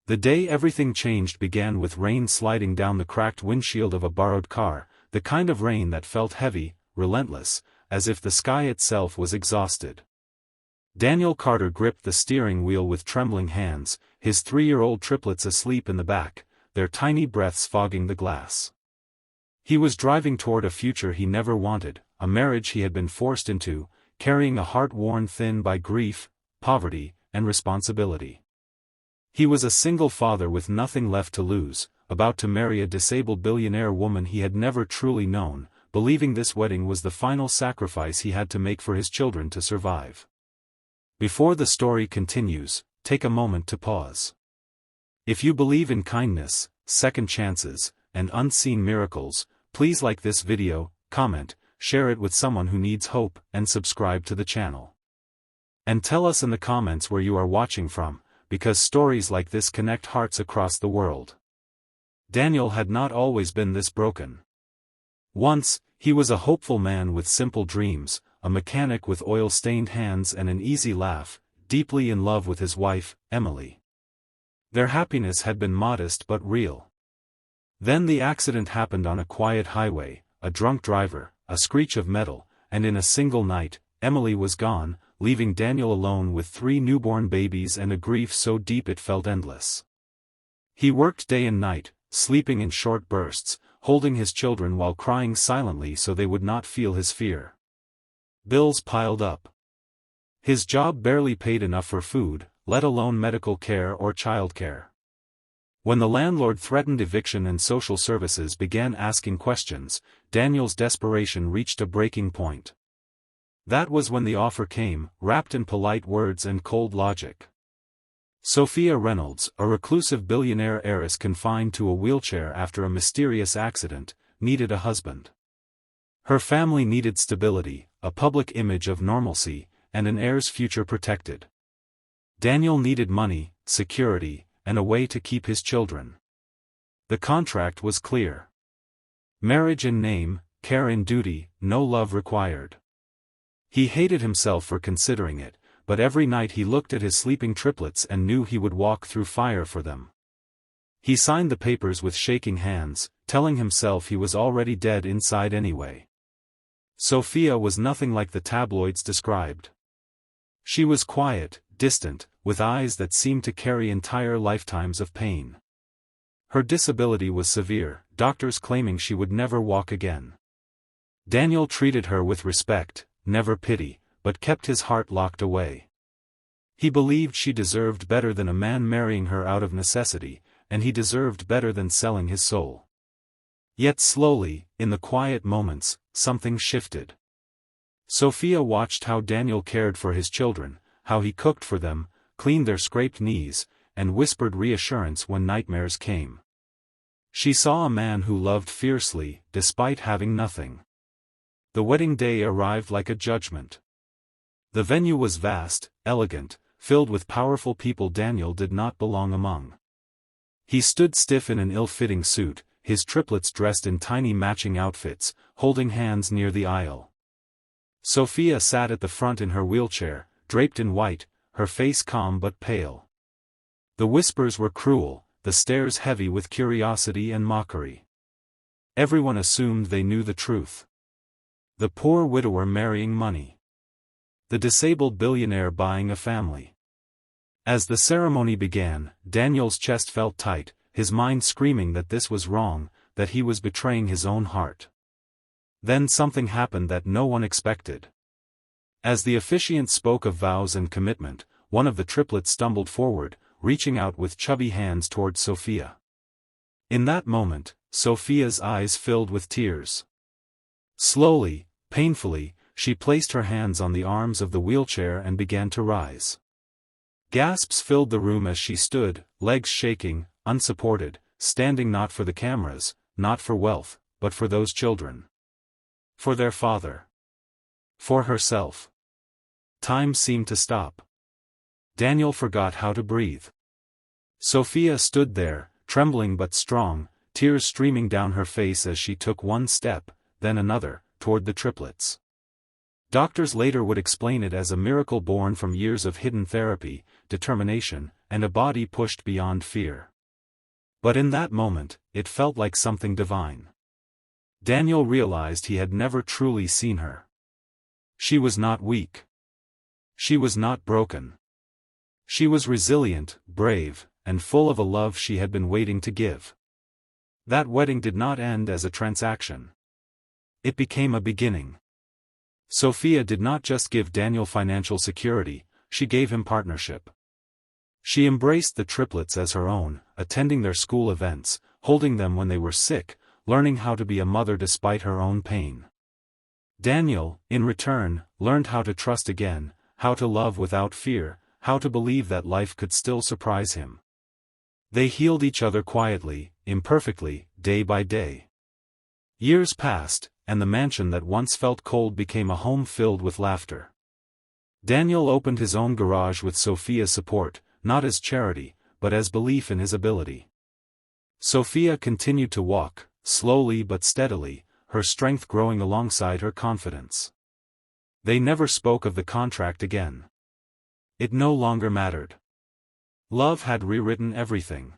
The day everything changed began with rain sliding down the cracked windshield of a borrowed car, the kind of rain that felt heavy, relentless, as if the sky itself was exhausted. Daniel Carter gripped the steering wheel with trembling hands, his 3-year-old triplets asleep in the back, their tiny breaths fogging the glass. He was driving toward a future he never wanted, a marriage he had been forced into, carrying a heart worn thin by grief, poverty, and responsibility. He was a single father with nothing left to lose, about to marry a disabled billionaire woman he had never truly known, believing this wedding was the final sacrifice he had to make for his children to survive. Before the story continues, take a moment to pause. If you believe in kindness, second chances, and unseen miracles, please like this video, comment, share it with someone who needs hope, and subscribe to the channel. And tell us in the comments where you are watching from, because stories like this connect hearts across the world. Daniel had not always been this broken. Once, he was a hopeful man with simple dreams, a mechanic with oil-stained hands and an easy laugh, deeply in love with his wife, Emily. Their happiness had been modest but real. Then the accident happened on a quiet highway, a drunk driver, a screech of metal, and in a single night, Emily was gone, leaving Daniel alone with 3 newborn babies and a grief so deep it felt endless. He worked day and night, sleeping in short bursts, holding his children while crying silently so they would not feel his fear. Bills piled up. His job barely paid enough for food, let alone medical care or childcare. When the landlord threatened eviction and social services began asking questions, Daniel's desperation reached a breaking point. That was when the offer came, wrapped in polite words and cold logic. Sophia Reynolds, a reclusive billionaire heiress confined to a wheelchair after a mysterious accident, needed a husband. Her family needed stability, a public image of normalcy, and an heir's future protected. Daniel needed money, security, and a way to keep his children. The contract was clear. Marriage in name, care in duty, no love required. He hated himself for considering it, but every night he looked at his sleeping triplets and knew he would walk through fire for them. He signed the papers with shaking hands, telling himself he was already dead inside anyway. Sophia was nothing like the tabloids described. She was quiet, distant, with eyes that seemed to carry entire lifetimes of pain. Her disability was severe, doctors claiming she would never walk again. Daniel treated her with respect, never pity, but kept his heart locked away. He believed she deserved better than a man marrying her out of necessity, and he deserved better than selling his soul. Yet slowly, in the quiet moments, something shifted. Sophia watched how Daniel cared for his children, how he cooked for them, cleaned their scraped knees, and whispered reassurance when nightmares came. She saw a man who loved fiercely, despite having nothing. The wedding day arrived like a judgment. The venue was vast, elegant, filled with powerful people Daniel did not belong among. He stood stiff in an ill-fitting suit, his triplets dressed in tiny matching outfits, holding hands near the aisle. Sophia sat at the front in her wheelchair, draped in white, her face calm but pale. The whispers were cruel, the stares heavy with curiosity and mockery. Everyone assumed they knew the truth. The poor widower marrying money. The disabled billionaire buying a family. As the ceremony began, Daniel's chest felt tight, his mind screaming that this was wrong, that he was betraying his own heart. Then something happened that no one expected. As the officiant spoke of vows and commitment, one of the triplets stumbled forward, reaching out with chubby hands toward Sophia. In that moment, Sophia's eyes filled with tears. Slowly, painfully, she placed her hands on the arms of the wheelchair and began to rise. Gasps filled the room as she stood, legs shaking, unsupported, standing not for the cameras, not for wealth, but for those children. For their father. For herself. Time seemed to stop. Daniel forgot how to breathe. Sophia stood there, trembling but strong, tears streaming down her face as she took one step, then another, toward the triplets. Doctors later would explain it as a miracle born from years of hidden therapy. determination, and a body pushed beyond fear. But in that moment, it felt like something divine. Daniel realized he had never truly seen her. She was not weak. She was not broken. She was resilient, brave, and full of a love she had been waiting to give. That wedding did not end as a transaction. It became a beginning. Sophia did not just give Daniel financial security, she gave him partnership. She embraced the triplets as her own, attending their school events, holding them when they were sick, learning how to be a mother despite her own pain. Daniel, in return, learned how to trust again, how to love without fear, how to believe that life could still surprise him. They healed each other quietly, imperfectly, day by day. Years passed, and the mansion that once felt cold became a home filled with laughter. Daniel opened his own garage with Sophia's support, not as charity, but as belief in his ability. Sophia continued to walk, slowly but steadily, her strength growing alongside her confidence. They never spoke of the contract again. It no longer mattered. Love had rewritten everything.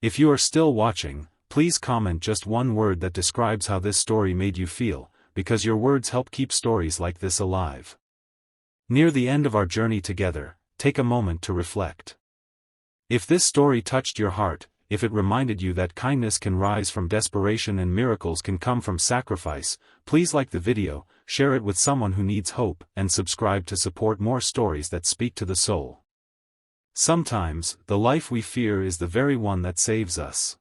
If you are still watching, please comment just one word that describes how this story made you feel, because your words help keep stories like this alive. Near the end of our journey together, take a moment to reflect. If this story touched your heart, if it reminded you that kindness can rise from desperation and miracles can come from sacrifice, please like the video, share it with someone who needs hope, and subscribe to support more stories that speak to the soul. Sometimes, the life we fear is the very one that saves us.